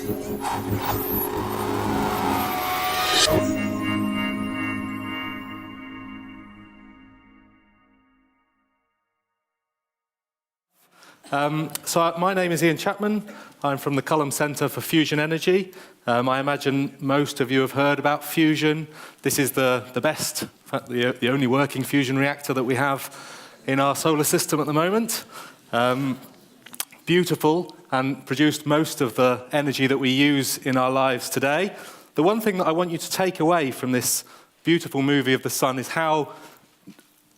My name is Ian Chapman. I'm from the Cullum Centre for Fusion Energy. I imagine most of you have heard about fusion. This is the best, in fact, the only working fusion reactor that we have in our solar system at the moment. Beautiful, and produced most of the energy that we use in our lives today. The one thing that I want you to take away from this beautiful movie of the sun is how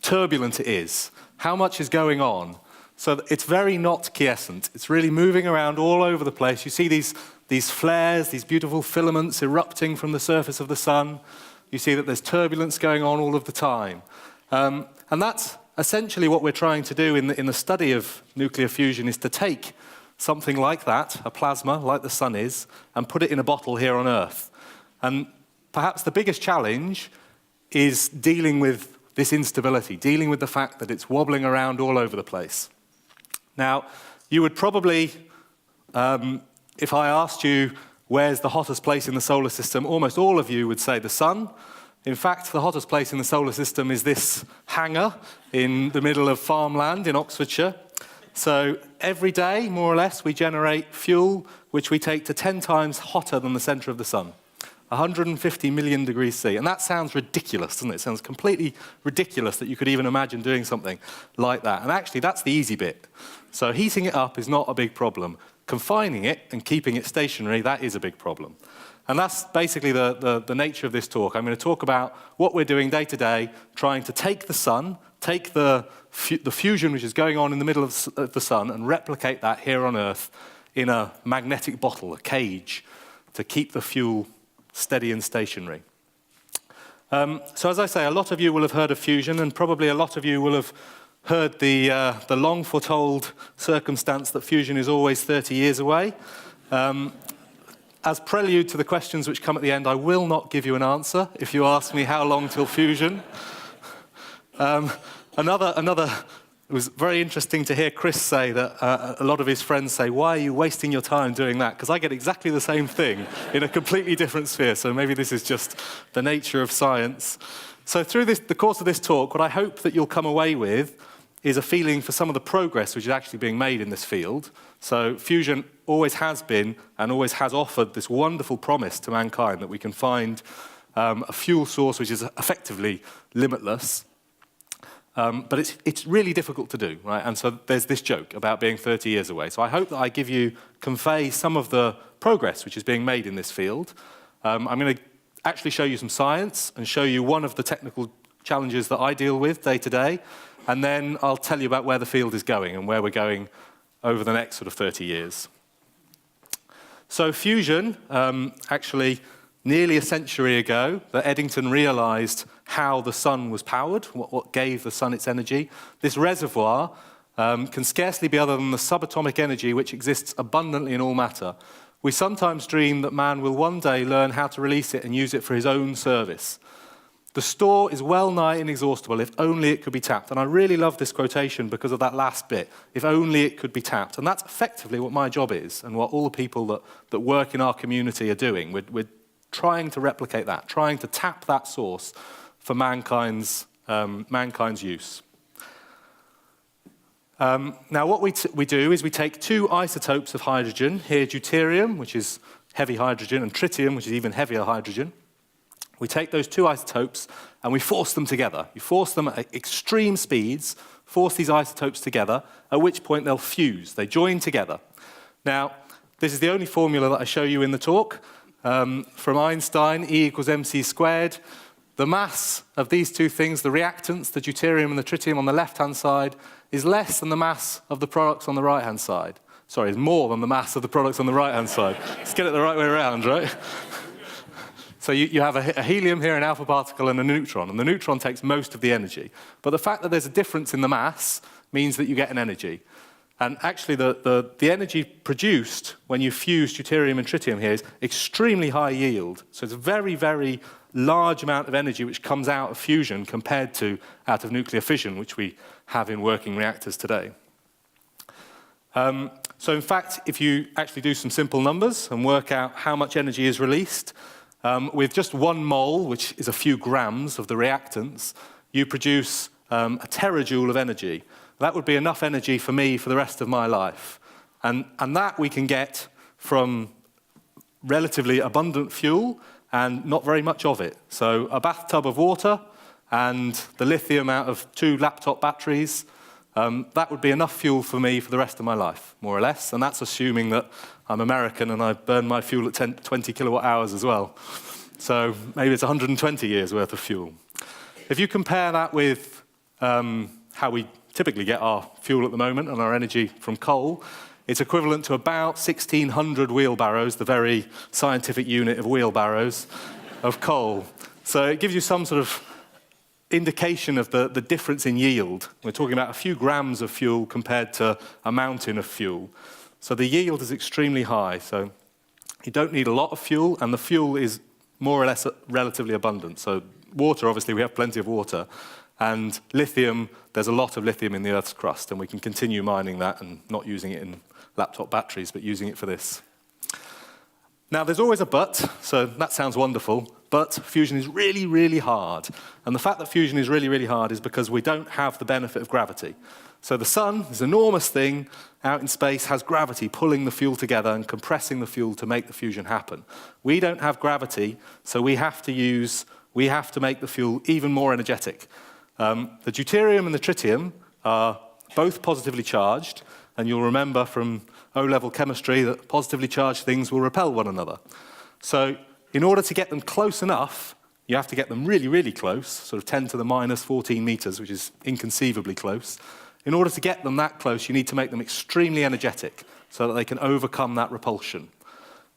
turbulent it is, how much is going on. So it's very not quiescent. It's really moving around all over the place. You see these flares, these beautiful filaments erupting from the surface of the sun. You see that there's turbulence going on all of the time. And that's essentially what we're trying to do in the study of nuclear fusion, is to take something like that, a plasma, like the sun is, and put it in a bottle here on Earth. And perhaps the biggest challenge is dealing with this instability, dealing with the fact that it's wobbling around all over the place. Now, you would probably, if I asked you where's the hottest place in the solar system, almost all of you would say the sun. In fact, the hottest place in the solar system is this hangar in the middle of farmland in Oxfordshire. So every day, more or less, we generate fuel which we take to 10 times hotter than the center of the sun. 150 million degrees C. And that sounds ridiculous, doesn't it? It sounds completely ridiculous that you could even imagine doing something like that. And actually, that's the easy bit. So heating it up is not a big problem. Confining it and keeping it stationary, that is a big problem. And that's basically the nature of this talk. I'm going to talk about what we're doing day to day, trying to take the sun, take the fusion which is going on in the middle of the sun, and replicate that here on Earth in a magnetic bottle, a cage, to keep the fuel steady and stationary. So as I say, a lot of you will have heard of fusion, and probably a lot of you will have heard the long foretold circumstance that fusion is always 30 years away. As prelude to the questions which come at the end, I will not give you an answer if you ask me how long till fusion. It was very interesting to hear Chris say that a lot of his friends say, why are you wasting your time doing that? Because I get exactly the same thing in a completely different sphere, so maybe this is just the nature of science. So through the course of this talk, what I hope that you'll come away with is a feeling for some of the progress which is actually being made in this field. So fusion always has been and always has offered this wonderful promise to mankind that we can find a fuel source which is effectively limitless. But it's really difficult to do, right? And so there's this joke about being 30 years away. So I hope that I convey some of the progress which is being made in this field. I'm going to actually show you some science and show you one of the technical challenges that I deal with day to day. And then I'll tell you about where the field is going and where we're going over the next sort of 30 years. So fusion, actually, nearly a century ago, that Eddington realized how the sun was powered, what gave the sun its energy. This reservoir can scarcely be other than the subatomic energy which exists abundantly in all matter. We sometimes dream that man will one day learn how to release it and use it for his own service. The store is well nigh inexhaustible, if only it could be tapped. And I really love this quotation because of that last bit, if only it could be tapped. And that's effectively what my job is, and what all the people that work in our community are doing. We're trying to replicate that, trying to tap that source for mankind's use. Now, what we do is we take two isotopes of hydrogen, here deuterium, which is heavy hydrogen, and tritium, which is even heavier hydrogen. We take those two isotopes and we force them together. You force them at extreme speeds, force these isotopes together, at which point they'll fuse, they join together. Now, this is the only formula that I show you in the talk. From Einstein, E equals mc squared. The mass of these two things, the reactants, the deuterium and the tritium on the left-hand side, is less than the mass of the products on the right-hand side. Sorry, it's more than the mass of the products on the right-hand side. Let's get it the right way around, right? So you have a helium here, an alpha particle, and a neutron. And the neutron takes most of the energy. But the fact that there's a difference in the mass means that you get an energy. And actually, the energy produced when you fuse deuterium and tritium here is extremely high yield. So it's a very, very large amount of energy which comes out of fusion compared to out of nuclear fission, which we have in working reactors today. So in fact, if you actually do some simple numbers and work out how much energy is released, with just 1 mole, which is a few grams of the reactants, you produce a terajoule of energy. That would be enough energy for me for the rest of my life. And that we can get from relatively abundant fuel and not very much of it. So a bathtub of water and the lithium out of 2 laptop batteries, that would be enough fuel for me for the rest of my life, more or less. And that's assuming that I'm American and I burn my fuel at 20 kilowatt hours as well. So maybe it's 120 years worth of fuel. If you compare that with how we typically get our fuel at the moment and our energy from coal, it's equivalent to about 1,600 wheelbarrows, the very scientific unit of wheelbarrows, of coal. So it gives you some sort of indication of the difference in yield. We're talking about a few grams of fuel compared to a mountain of fuel. So the yield is extremely high. So you don't need a lot of fuel, and the fuel is more or less relatively abundant. So water, obviously, we have plenty of water. And lithium, there's a lot of lithium in the Earth's crust, and we can continue mining that and not using it in laptop batteries, but using it for this. Now, there's always a but, so that sounds wonderful, but fusion is really, really hard. And the fact that fusion is really, really hard is because we don't have the benefit of gravity. So the sun, this enormous thing out in space, has gravity pulling the fuel together and compressing the fuel to make the fusion happen. We don't have gravity, so we have to make the fuel even more energetic. The deuterium and the tritium are both positively charged, and you'll remember from O-level chemistry that positively charged things will repel one another. So in order to get them close enough, you have to get them really, really close, sort of 10 to the minus 14 meters, which is inconceivably close. In order to get them that close, you need to make them extremely energetic so that they can overcome that repulsion.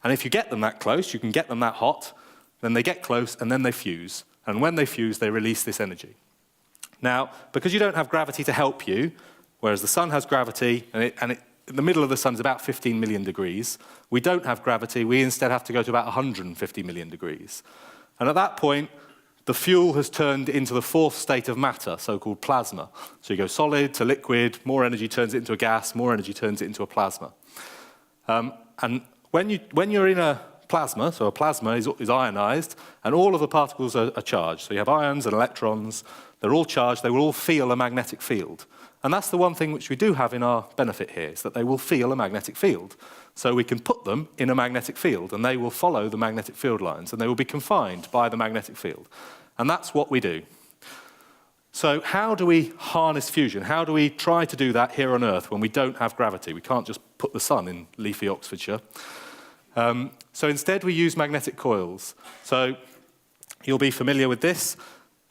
And if you get them that close, you can get them that hot, then they get close, and then they fuse. And when they fuse, they release this energy. Now, because you don't have gravity to help you, whereas the sun has gravity, and the middle of the sun is about 15 million degrees, we don't have gravity, we instead have to go to about 150 million degrees. And at that point, the fuel has turned into the 4th state of matter, so-called plasma. So you go solid to liquid, more energy turns it into a gas, more energy turns it into a plasma. And when you're in a plasma, so a plasma is ionized, and all of the particles are charged. So you have ions and electrons, they're all charged, they will all feel a magnetic field. And that's the one thing which we do have in our benefit here, is that they will feel a magnetic field. So we can put them in a magnetic field, and they will follow the magnetic field lines, and they will be confined by the magnetic field. And that's what we do. So how do we harness fusion? How do we try to do that here on Earth when we don't have gravity? We can't just put the sun in leafy Oxfordshire. So instead we use magnetic coils. So you'll be familiar with this.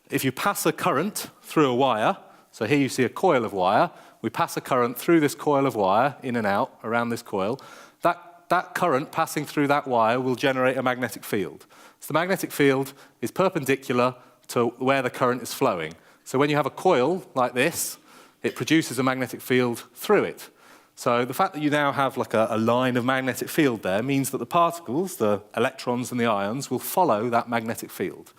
If you pass a current through a wire, so here you see a coil of wire, we pass a current through this coil of wire, in and out, around this coil, that current passing through that wire will generate a magnetic field. So the magnetic field is perpendicular to where the current is flowing. So when you have a coil like this, it produces a magnetic field through it. So the fact that you now have like a line of magnetic field there means that the particles, the electrons and the ions, will follow that magnetic field.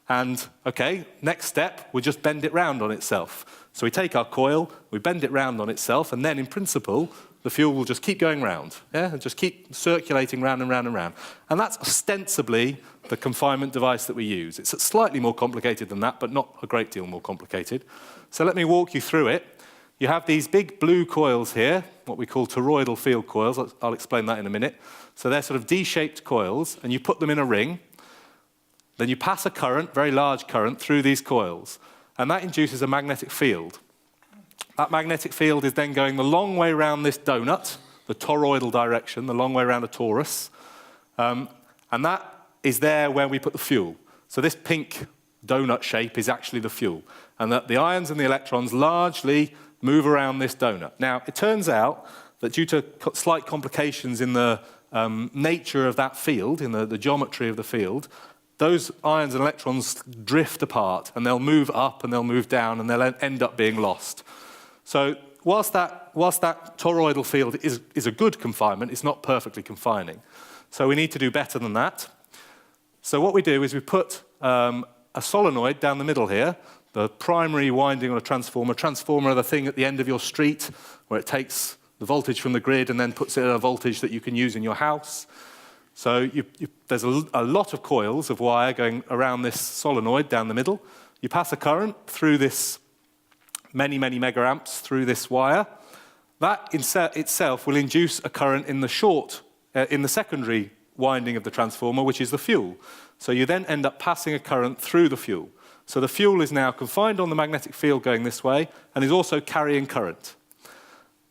And, okay, next step, we just bend it round on itself. So we take our coil, we bend it round on itself, and then, in principle, the fuel will just keep going round, yeah? And just keep circulating round and round and round. And that's ostensibly the confinement device that we use. It's slightly more complicated than that, but not a great deal more complicated. So let me walk you through it. You have these big blue coils here, what we call toroidal field coils. I'll explain that in a minute. So they're sort of D-shaped coils, and you put them in a ring. Then you pass a current, very large current, through these coils, and that induces a magnetic field. That magnetic field is then going the long way around this donut, the toroidal direction, the long way around a torus, and that is there where we put the fuel. So this pink donut shape is actually the fuel, and that the ions and the electrons largely move around this donut. Now, it turns out that due to slight complications in the nature of that field, in the geometry of the field, those ions and electrons drift apart, and they'll move up and they'll move down, and they'll end up being lost. So whilst that toroidal field is a good confinement, it's not perfectly confining. So we need to do better than that. So what we do is we put a solenoid down the middle here, the primary winding on a transformer. Transformer are the thing at the end of your street where it takes the voltage from the grid and then puts it at a voltage that you can use in your house. So there's a lot of coils of wire going around this solenoid down the middle. You pass a current through this, many, many megaamps through this wire. That itself will induce a current in the secondary winding of the transformer, which is the fuel. So you then end up passing a current through the fuel. So the fuel is now confined on the magnetic field going this way and is also carrying current.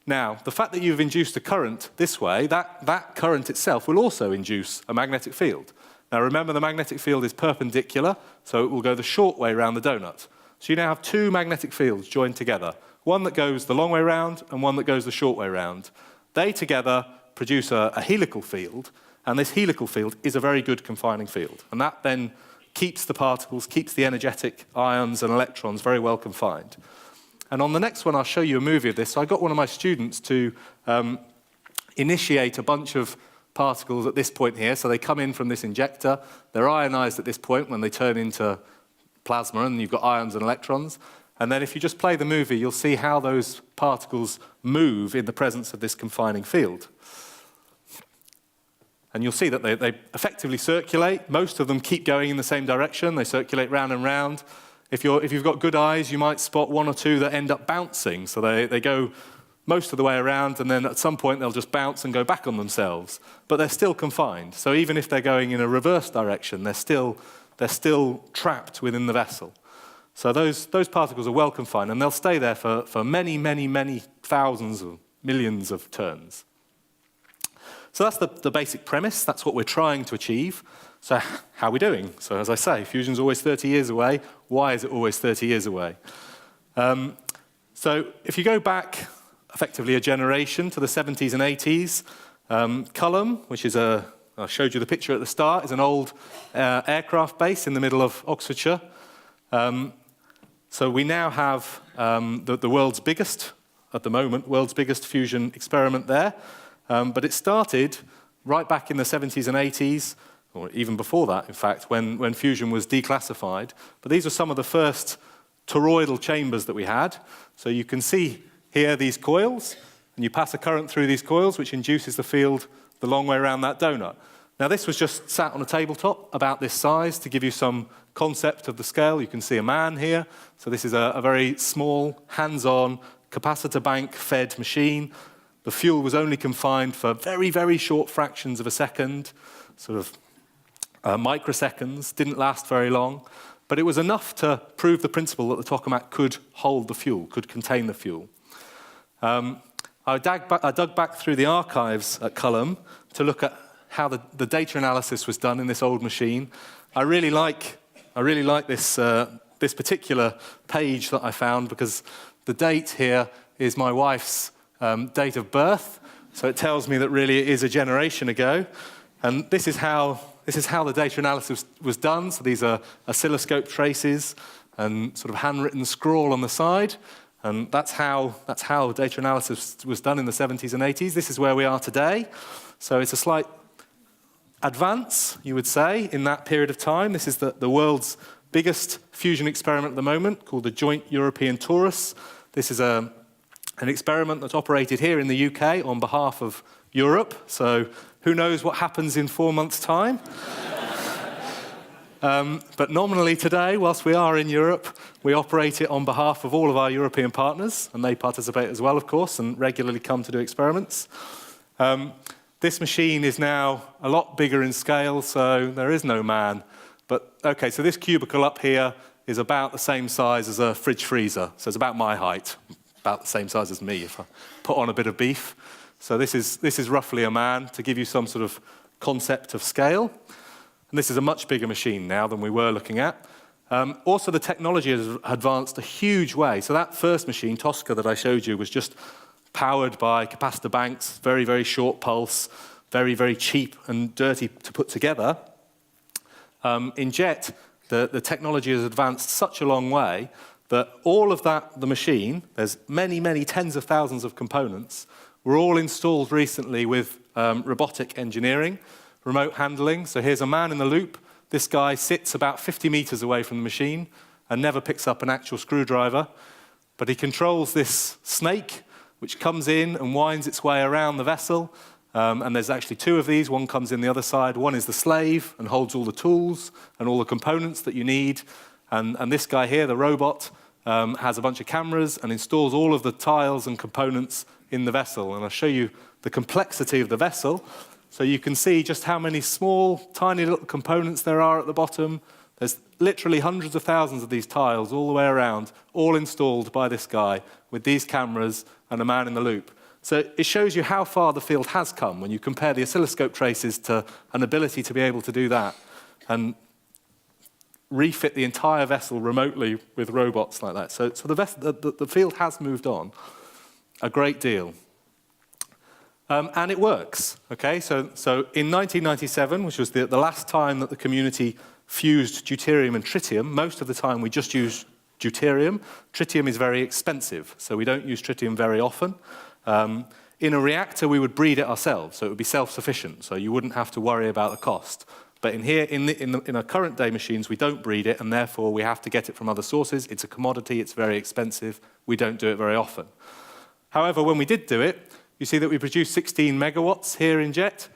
Now, the fact that you've induced a current this way, that current itself will also induce a magnetic field. Now remember, the magnetic field is perpendicular, so it will go the short way around the donut. So you now have two magnetic fields joined together, one that goes the long way round and one that goes the short way round. They together produce a helical field, and this helical field is a very good confining field. And that then keeps the particles, keeps the energetic ions and electrons very well confined. And on the next one, I'll show you a movie of this. So I got one of my students to initiate a bunch of particles at this point here. So they come in from this injector. They're ionized at this point when they turn into plasma, and you've got ions and electrons. And then if you just play the movie, you'll see how those particles move in the presence of this confining field. And you'll see that they effectively circulate. Most of them keep going in the same direction. They circulate round and round. If you've got good eyes, you might spot one or two that end up bouncing. So they go most of the way around, and then at some point they'll just bounce and go back on themselves. But they're still confined. So even if they're going in a reverse direction, they're still trapped within the vessel. So those particles are well confined, and they'll stay there for many, many, many thousands or millions of turns. So that's the basic premise. That's what we're trying to achieve. So how are we doing? So as I say, fusion's always 30 years away. Why is it always 30 years away? So if you go back effectively a generation to the 70s and 80s, Culham, which is I showed you the picture at the start, is an old aircraft base in the middle of Oxfordshire. So we now have the world's biggest, at the moment, world's biggest fusion experiment there. But it started right back in the 70s and 80s, or even before that, in fact, when fusion was declassified. But these are some of the first toroidal chambers that we had. So you can see here these coils, and you pass a current through these coils, which induces the field the long way around that donut. Now, this was just sat on a tabletop about this size to give you some concept of the scale. You can see a man here. So this is a very small, hands-on, capacitor bank-fed machine. The fuel was only confined for very, very short fractions of a second, sort of microseconds, didn't last very long. But it was enough to prove the principle that the tokamak could hold the fuel, could contain the fuel. I dug back through the archives at Culham to look at how the data analysis was done in this old machine. I really like this particular page that I found, because the date here is my wife's date of birth, so it tells me that really it is a generation ago. And this is how the data analysis was done. So these are oscilloscope traces and sort of handwritten scrawl on the side. And that's how data analysis was done in the 70s and 80s. This is where we are today. So it's a slight advance, you would say, in that period of time. This is the world's biggest fusion experiment at the moment, called the Joint European Torus. This is an experiment that's operated here in the UK on behalf of Europe. So who knows what happens in 4 months' time? But nominally today, whilst we are in Europe, we operate it on behalf of all of our European partners, and they participate as well, of course, and regularly come to do experiments. This machine is now a lot bigger in scale, so there is no man. But okay, so this cubicle up here is about the same size as a fridge freezer. So it's about my height, about the same size as me if I put on a bit of beef. So this is roughly a man, to give you some sort of concept of scale. And this is a much bigger machine now than we were looking at. Also, the technology has advanced a huge way. So that first machine, Tosca, that I showed you, was just powered by capacitor banks, very, very short pulse, very, very cheap and dirty to put together. In JET, the technology has advanced such a long way that all of the machine, there's many, many tens of thousands of components, were all installed recently with robotic engineering, remote handling. So here's a man in the loop. This guy sits about 50 meters away from the machine and never picks up an actual screwdriver, but he controls this snake which comes in and winds its way around the vessel. And there's actually two of these. One comes in the other side. One is the slave and holds all the tools and all the components that you need. And this guy here, the robot, has a bunch of cameras and installs all of the tiles and components in the vessel. And I'll show you the complexity of the vessel. So you can see just how many small, tiny little components there are at the bottom. There's literally hundreds of thousands of these tiles all the way around, all installed by this guy with these cameras and a man in the loop. So it shows you how far the field has come when you compare the oscilloscope traces to an ability to be able to do that and refit the entire vessel remotely with robots like that. So the field has moved on a great deal. And it works, okay? So in 1997, which was the last time that the community fused deuterium and tritium, most of the time we just use deuterium. Tritium is very expensive, so we don't use tritium very often. In a reactor, we would breed it ourselves, so it would be self-sufficient, so you wouldn't have to worry about the cost. But in our current day machines, we don't breed it, and therefore we have to get it from other sources. It's a commodity, it's very expensive. We don't do it very often. However, when we did do it, you see that we produced 16 megawatts here in JET.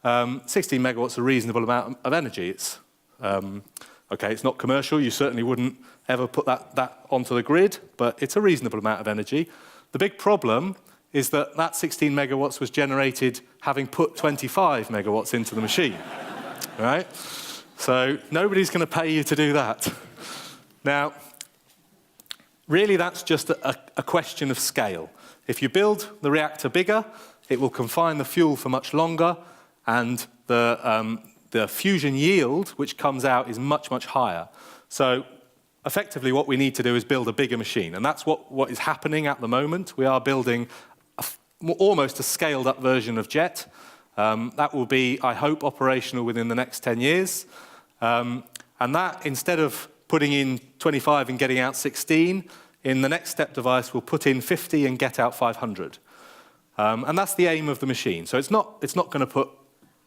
16 megawatts is a reasonable amount of energy. It's, okay, it's not commercial. You certainly wouldn't ever put that onto the grid, but it's a reasonable amount of energy. The big problem is that 16 megawatts was generated having put 25 megawatts into the machine, right? So nobody's going to pay you to do that. Now, really that's just a question of scale. If you build the reactor bigger, it will confine the fuel for much longer, and the fusion yield which comes out is much, much higher. So effectively what we need to do is build a bigger machine, and that's what is happening at the moment. We are building almost a scaled-up version of JET. That will be, I hope, operational within the next 10 years. And that, instead of putting in 25 and getting out 16, in the next step device, we'll put in 50 and get out 500. And that's the aim of the machine. So it's not going to put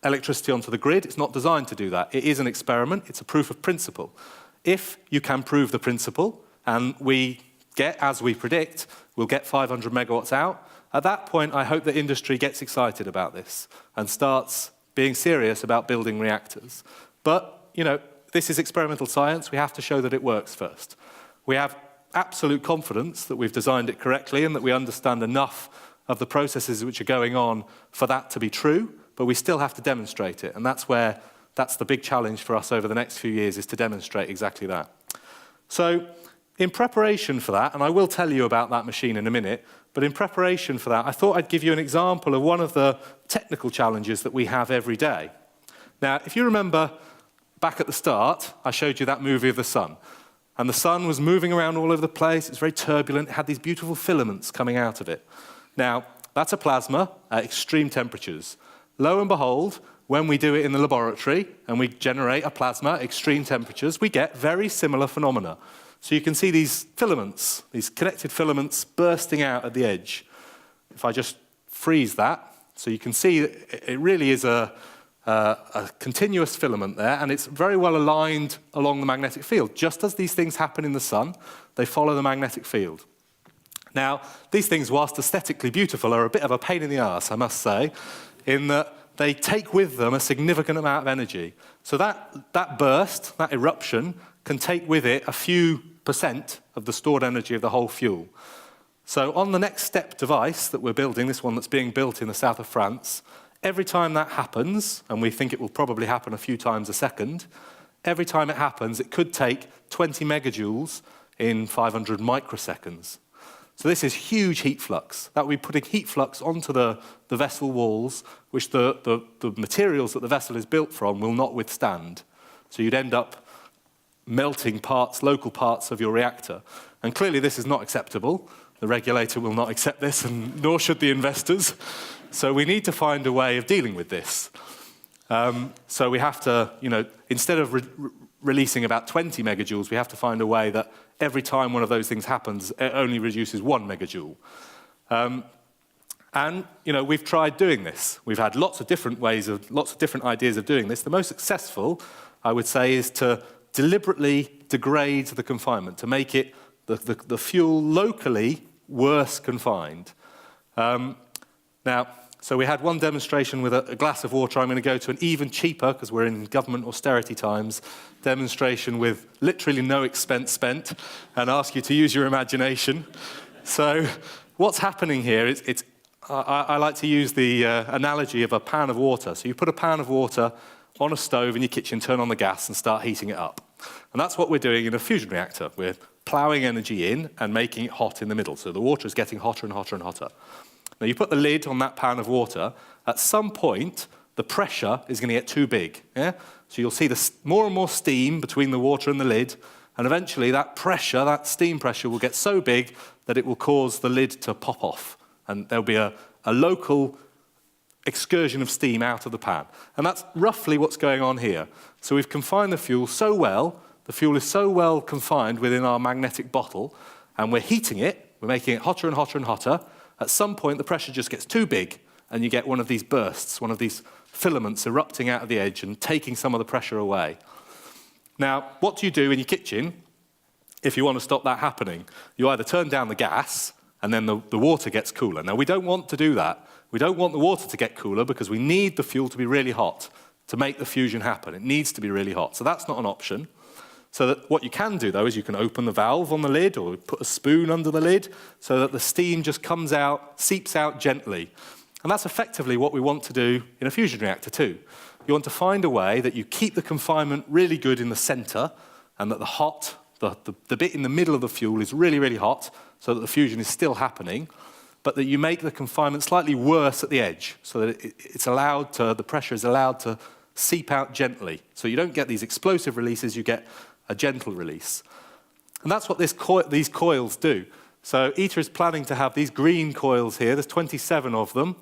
electricity onto the grid. It's not designed to do that. It is an experiment. It's a proof of principle. If you can prove the principle, and we get, as we predict, we'll get 500 megawatts out, at that point, I hope that industry gets excited about this and starts being serious about building reactors. But, you know, this is experimental science. We have to show that it works first. We have absolute confidence that we've designed it correctly and that we understand enough of the processes which are going on for that to be true, but we still have to demonstrate it. And that's the big challenge for us over the next few years, is to demonstrate exactly that. So in preparation for that, and I will tell you about that machine in a minute, but in preparation for that, I thought I'd give you an example of one of the technical challenges that we have every day. Now, if you remember back at the start, I showed you that movie of the sun. And the sun was moving around all over the place. It's very turbulent. It had these beautiful filaments coming out of it. Now, that's a plasma at extreme temperatures. Lo and behold, when we do it in the laboratory and we generate a plasma at extreme temperatures, we get very similar phenomena. So you can see these filaments, these connected filaments bursting out at the edge. If I just freeze that, so you can see it really is a continuous filament there, and it's very well aligned along the magnetic field. Just as these things happen in the sun, they follow the magnetic field. Now, these things, whilst aesthetically beautiful, are a bit of a pain in the arse, I must say, in that they take with them a significant amount of energy. So that burst, that eruption, can take with it a few % of the stored energy of the whole fuel. So on the next step device that we're building, this one that's being built in the south of France, every time that happens, and we think it will probably happen a few times a second, every time it happens, it could take 20 megajoules in 500 microseconds. So this is huge heat flux. That would be putting heat flux onto the vessel walls, which the materials that the vessel is built from will not withstand. So you'd end up melting local parts of your reactor. And clearly this is not acceptable. The regulator will not accept this, and nor should the investors. So we need to find a way of dealing with this. So we have to, instead of releasing about 20 megajoules, we have to find a way that every time one of those things happens, it only reduces 1 megajoule. And we've tried doing this. We've had lots of different ideas of doing this. The most successful, I would say, is to deliberately degrade the confinement, to make it the fuel locally worse confined. Now, so we had one demonstration with a glass of water. I'm going to go to an even cheaper, because we're in government austerity times, demonstration with literally no expense spent, and ask you to use your imagination. So what's happening here is, I like to use the analogy of a pan of water. So you put a pan of water on a stove in your kitchen, turn on the gas, and start heating it up. And that's what we're doing in a fusion reactor. We're ploughing energy in and making it hot in the middle. So the water is getting hotter and hotter and hotter. Now, you put the lid on that pan of water. At some point, the pressure is going to get too big. Yeah? So you'll see more and more steam between the water and the lid, and eventually that pressure, that steam pressure, will get so big that it will cause the lid to pop off, and there'll be a local excursion of steam out of the pan. And that's roughly what's going on here. So we've confined the fuel so well, the fuel is so well confined within our magnetic bottle, and we're heating it, we're making it hotter and hotter and hotter. At some point, the pressure just gets too big, and you get one of these bursts, one of these filaments erupting out of the edge and taking some of the pressure away. Now, what do you do in your kitchen if you want to stop that happening? You either turn down the gas, and then the water gets cooler. Now, we don't want to do that. We don't want the water to get cooler because we need the fuel to be really hot to make the fusion happen. It needs to be really hot, so that's not an option. So that what you can do, though, is you can open the valve on the lid or put a spoon under the lid so that the steam just comes out, seeps out gently. And that's effectively what we want to do in a fusion reactor too. You want to find a way that you keep the confinement really good in the center, and that the bit in the middle of the fuel is really, really hot so that the fusion is still happening, but that you make the confinement slightly worse at the edge so that the pressure is allowed to seep out gently. So you don't get these explosive releases, you get a gentle release. And that's what these coils do. So ITER is planning to have these green coils here. There's 27 of them.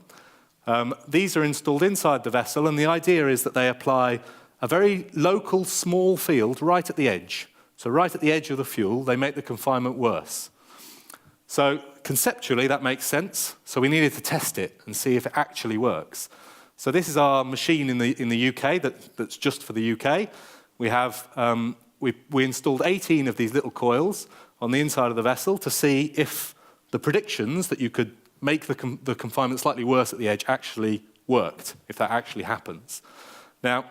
These are installed inside the vessel, and the idea is that they apply a very local, small field right at the edge. So right at the edge of the fuel, they make the confinement worse. So conceptually, that makes sense. So we needed to test it and see if it actually works. So this is our machine in the UK that's just for the UK. We have we installed 18 of these little coils on the inside of the vessel to see if the predictions that you could make the confinement slightly worse at the edge actually worked, if that actually happens. Now,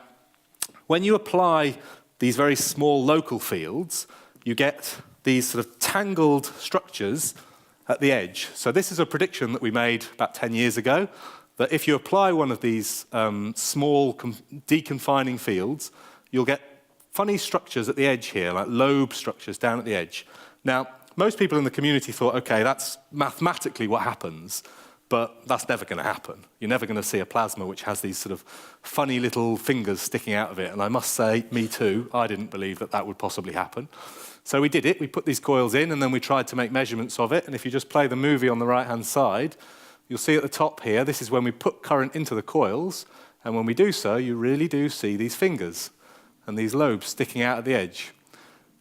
when you apply these very small local fields, you get these sort of tangled structures at the edge. So this is a prediction that we made about 10 years ago, that if you apply one of these small deconfining fields, you'll get funny structures at the edge here, like lobe structures down at the edge. Now, most people in the community thought, okay, that's mathematically what happens, but that's never going to happen. You're never going to see a plasma which has these sort of funny little fingers sticking out of it. And I must say, me too, I didn't believe that that would possibly happen. So we did it. We put these coils in, and then we tried to make measurements of it. And if you just play the movie on the right-hand side, you'll see at the top here, this is when we put current into the coils. And when we do so, you really do see these fingers and these lobes sticking out at the edge.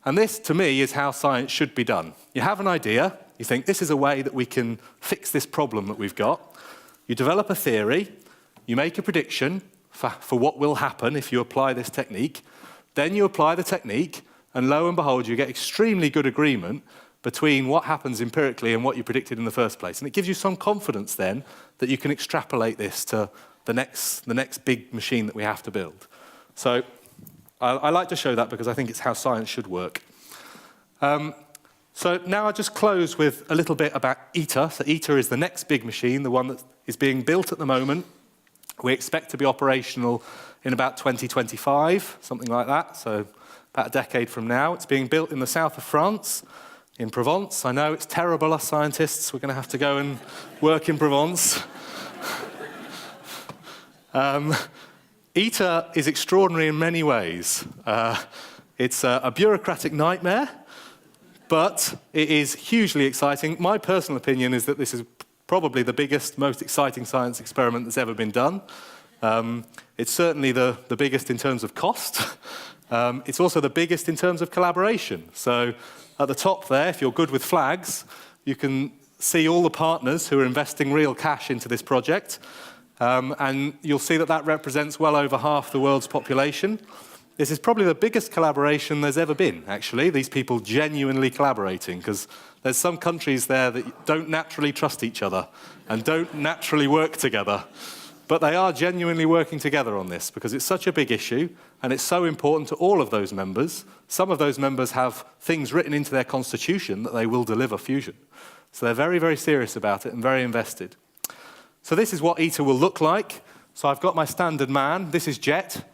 And this, to me, is how science should be done. You have an idea. You think, this is a way that we can fix this problem that we've got. You develop a theory. You make a prediction for what will happen if you apply this technique. Then you apply the technique, and lo and behold, you get extremely good agreement between what happens empirically and what you predicted in the first place. And it gives you some confidence then that you can extrapolate this to the next big machine that we have to build. So I like to show that because I think it's how science should work. So now I'll just close with a little bit about ITER. So ITER is the next big machine, the one that is being built at the moment. We expect to be operational in about 2025, something like that, so about a decade from now. It's being built in the south of France, in Provence. I know it's terrible, us scientists. We're going to have to go and work in Provence. ITER is extraordinary in many ways. It's a bureaucratic nightmare, but it is hugely exciting. My personal opinion is that this is probably the biggest, most exciting science experiment that's ever been done. It's certainly the biggest in terms of cost. It's also the biggest in terms of collaboration. So at the top there, if you're good with flags, you can see all the partners who are investing real cash into this project. And you'll see that that represents well over half the world's population. This is probably the biggest collaboration there's ever been, actually, these people genuinely collaborating, because there's some countries there that don't naturally trust each other and don't naturally work together. But they are genuinely working together on this because it's such a big issue and it's so important to all of those members. Some of those members have things written into their constitution that they will deliver fusion. So they're very, very serious about it and very invested. So this is what ITER will look like. So I've got my standard man. This is Jet.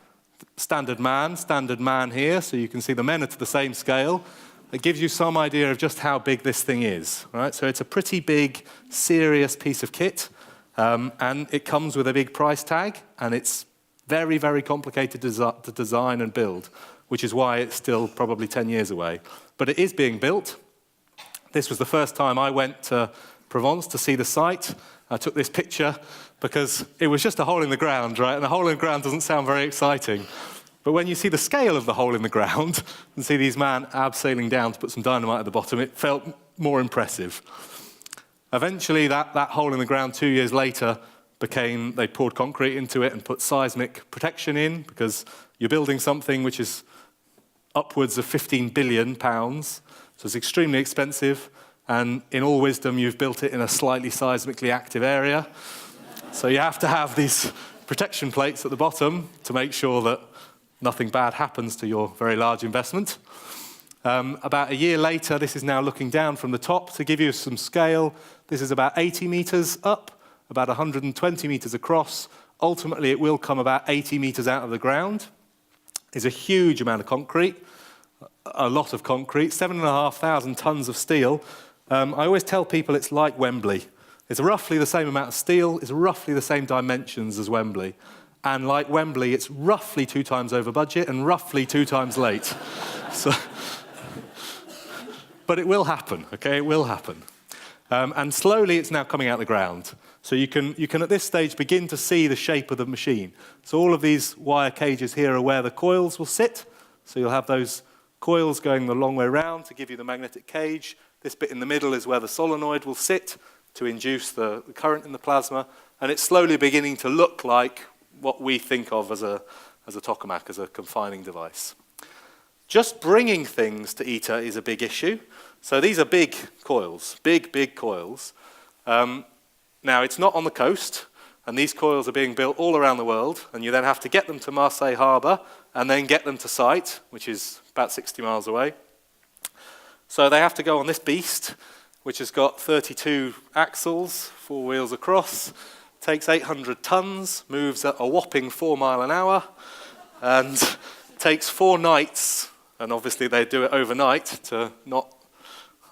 Standard man here. So you can see the men are to the same scale. It gives you some idea of just how big this thing is, right? So it's a pretty big, serious piece of kit. And it comes with a big price tag, and it's very, very complicated to design and build, which is why it's still probably 10 years away. But it is being built. This was the first time I went to Provence to see the site. I took this picture because it was just a hole in the ground, right? And a hole in the ground doesn't sound very exciting. But when you see the scale of the hole in the ground and see these men abseiling down to put some dynamite at the bottom, it felt more impressive. Eventually, that hole in the ground 2 years later they poured concrete into it and put seismic protection in because you're building something which is upwards of £15 billion. So it's extremely expensive. And in all wisdom, you've built it in a slightly seismically active area. So you have to have these protection plates at the bottom to make sure that nothing bad happens to your very large investment. About a year later, this is now looking down from the top to give you some scale. This is about 80 meters up, about 120 meters across. Ultimately, it will come about 80 meters out of the ground. It's a huge amount of concrete, a lot of concrete, 7,500 tons of steel. I always tell people it's like Wembley. It's roughly the same amount of steel, it's roughly the same dimensions as Wembley. And like Wembley, it's roughly 2 times over budget and roughly 2 times late. But it will happen, okay? It will happen. And slowly it's now coming out the ground. So you can at this stage begin to see the shape of the machine. So all of these wire cages here are where the coils will sit. So you'll have those coils going the long way round to give you the magnetic cage. This bit in the middle is where the solenoid will sit to induce the current in the plasma. And it's slowly beginning to look like what we think of as a tokamak, as a confining device. Just bringing things to ITER is a big issue. So these are big coils, big coils. Now, it's not on the coast, and these coils are being built all around the world, and you then have to get them to Marseille Harbour and then get them to site, which is about 60 miles away. So they have to go on this beast, which has got 32 axles, 4 wheels across, takes 800 tons, moves at a whopping 4 miles an hour, and takes 4 nights, and obviously they do it overnight to not,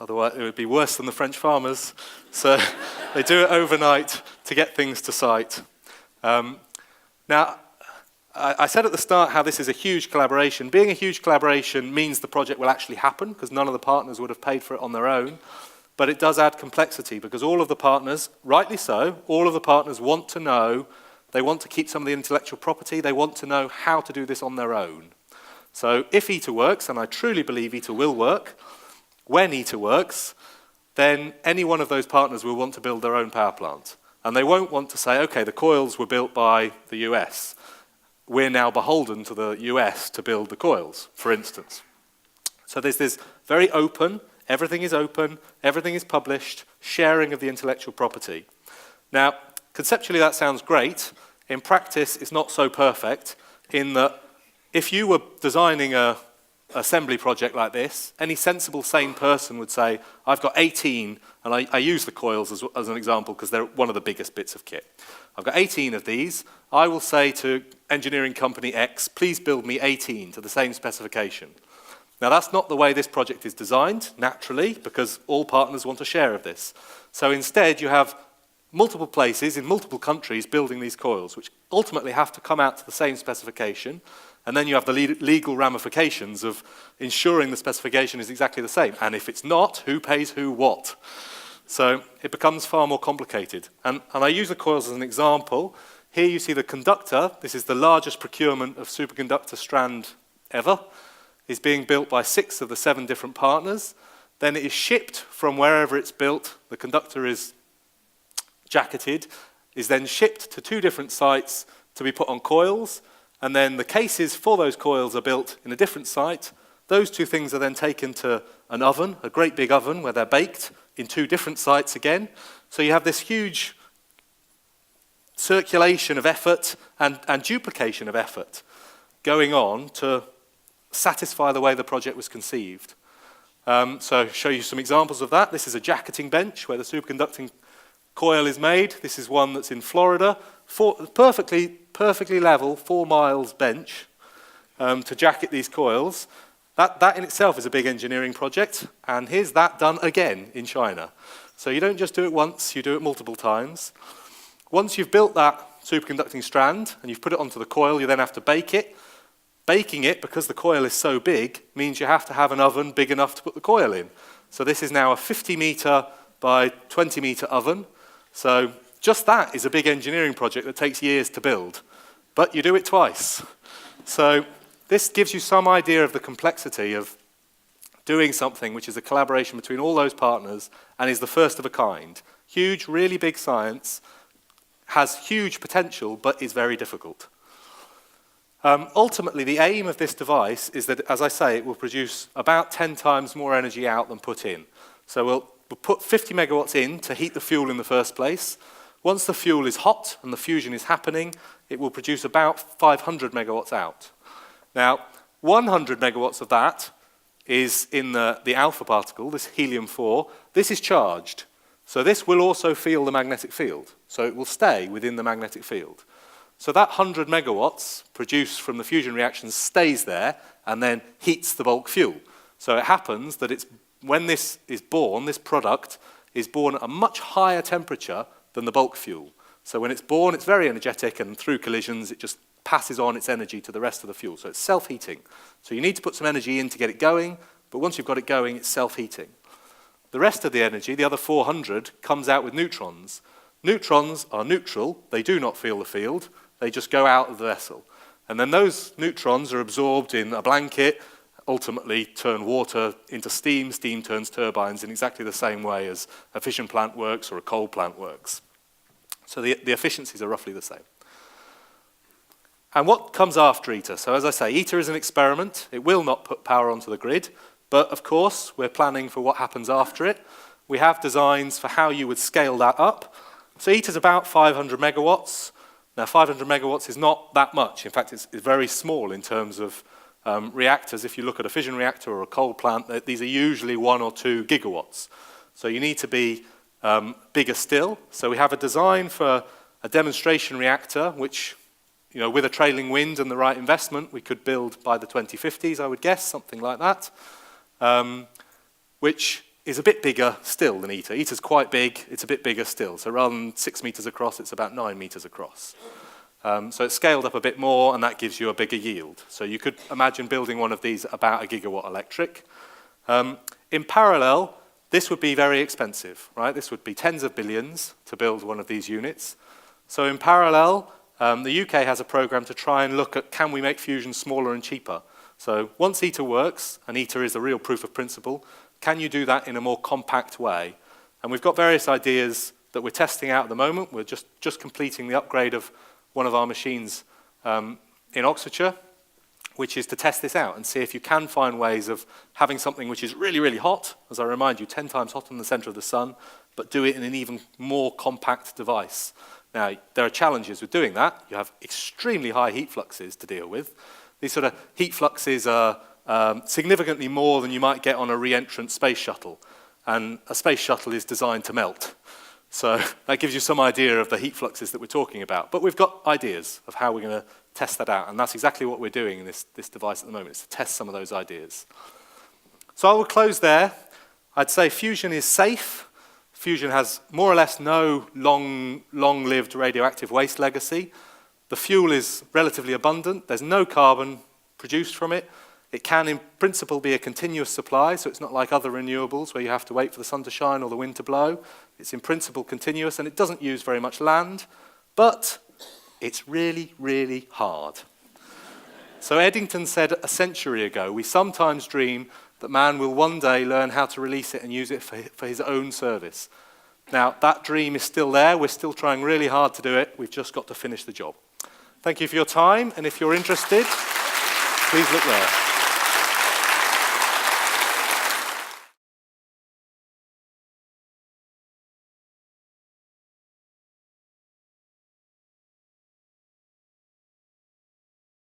otherwise it would be worse than the French farmers. So they do it overnight to get things to site. Now, I said at the start how this is a huge collaboration. Being a huge collaboration means the project will actually happen because none of the partners would have paid for it on their own. But it does add complexity because all of the partners, rightly so, all of the partners want to know, they want to keep some of the intellectual property, they want to know how to do this on their own. So if ITER works, and I truly believe ITER will work, when ITER works, then any one of those partners will want to build their own power plant. And they won't want to say, okay, the coils were built by the US. We're now beholden to the US to build the coils, for instance. So there's this very open, everything is published, sharing of the intellectual property. Now, conceptually that sounds great. In practice, it's not so perfect in that if you were designing an assembly project like this, any sensible, sane person would say, I've got 18, and I use the coils as an example because they're one of the biggest bits of kit. I've got 18 of these. I will say to engineering company X, please build me 18 to the same specification. Now, that's not the way this project is designed, naturally, because all partners want a share of this. So instead, you have multiple places in multiple countries building these coils, which ultimately have to come out to the same specification. And then you have the legal ramifications of ensuring the specification is exactly the same. And if it's not, who pays who what? So it becomes far more complicated. And I use the coils as an example. Here you see the conductor. This is the largest procurement of superconductor strand ever. Is being built by 6 of the 7 different partners. Then it is shipped from wherever it's built. The conductor is jacketed, is then shipped to 2 different sites to be put on coils. And then the cases for those coils are built in a different site. Those two things are then taken to an oven, a great big oven, where they're baked in two different sites again. So you have this huge circulation of effort and duplication of effort going on to satisfy the way the project was conceived. So I'll show you some examples of that. This is a jacketing bench where the superconducting coil is made. This is one that's in Florida. Perfectly level, 4 miles bench to jacket these coils. That in itself is a big engineering project, and here's that done again in China. So you don't just do it once, you do it multiple times. Once you've built that superconducting strand and you've put it onto the coil, you then have to bake it. Baking it, because the coil is so big, means you have to have an oven big enough to put the coil in. So this is now a 50-meter by 20-meter oven. So just that is a big engineering project that takes years to build, but you do it twice. So this gives you some idea of the complexity of doing something which is a collaboration between all those partners and is the first of a kind. Huge, really big science, has huge potential, but is very difficult. Ultimately, the aim of this device is that, as I say, it will produce about 10 times more energy out than put in. So we'll put 50 megawatts in to heat the fuel in the first place. Once the fuel is hot and the fusion is happening, it will produce about 500 megawatts out. Now, 100 megawatts of that is in the alpha particle, this helium-4. This is charged. So this will also feel the magnetic field. So it will stay within the magnetic field. So that 100 megawatts produced from the fusion reactions stays there and then heats the bulk fuel. So it happens that when this is born, this product is born at a much higher temperature than the bulk fuel. So when it's born, it's very energetic, and through collisions, it just passes on its energy to the rest of the fuel. So it's self-heating. So you need to put some energy in to get it going, but once you've got it going, it's self-heating. The rest of the energy, the other 400, comes out with neutrons. Neutrons are neutral. They do not feel the field. They just go out of the vessel. And then those neutrons are absorbed in a blanket, ultimately turn water into steam. Steam turns turbines in exactly the same way as a fission plant works or a coal plant works. So the efficiencies are roughly the same. And what comes after ITER? So as I say, ITER is an experiment. It will not put power onto the grid. But of course, we're planning for what happens after it. We have designs for how you would scale that up. So ITER is about 500 megawatts. Now, 500 megawatts is not that much. In fact, it's very small in terms of reactors. If you look at a fission reactor or a coal plant, these are usually 1 or 2 gigawatts. So you need to be bigger still. So we have a design for a demonstration reactor, which, with a trailing wind and the right investment, we could build by the 2050s, I would guess, something like that, which is a bit bigger still than ITER. ITER's quite big, it's a bit bigger still. So rather than 6 meters across, it's about 9 meters across. So it's scaled up a bit more, and that gives you a bigger yield. So you could imagine building one of these about a gigawatt electric. In parallel, this would be very expensive, right? This would be tens of billions to build one of these units. So in parallel, the UK has a program to try and look at, can we make fusion smaller and cheaper? So once ITER works, and ITER is a real proof of principle, can you do that in a more compact way? And we've got various ideas that we're testing out at the moment. We're just completing the upgrade of one of our machines in Oxfordshire, which is to test this out and see if you can find ways of having something which is really, really hot, as I remind you, 10 times hotter than the center of the sun, but do it in an even more compact device. Now, there are challenges with doing that. You have extremely high heat fluxes to deal with. These sort of heat fluxes are significantly more than you might get on a re-entrant space shuttle. And a space shuttle is designed to melt. So that gives you some idea of the heat fluxes that we're talking about. But we've got ideas of how we're going to test that out. And that's exactly what we're doing in this device at the moment, is to test some of those ideas. So I will close there. I'd say fusion is safe. Fusion has more or less no long-lived radioactive waste legacy. The fuel is relatively abundant. There's no carbon produced from it. It can, in principle, be a continuous supply, so it's not like other renewables where you have to wait for the sun to shine or the wind to blow. It's in principle continuous, and it doesn't use very much land, but it's really, really hard. So Eddington said a century ago, we sometimes dream that man will one day learn how to release it and use it for his own service. Now, that dream is still there. We're still trying really hard to do it. We've just got to finish the job. Thank you for your time, and if you're interested, please look there.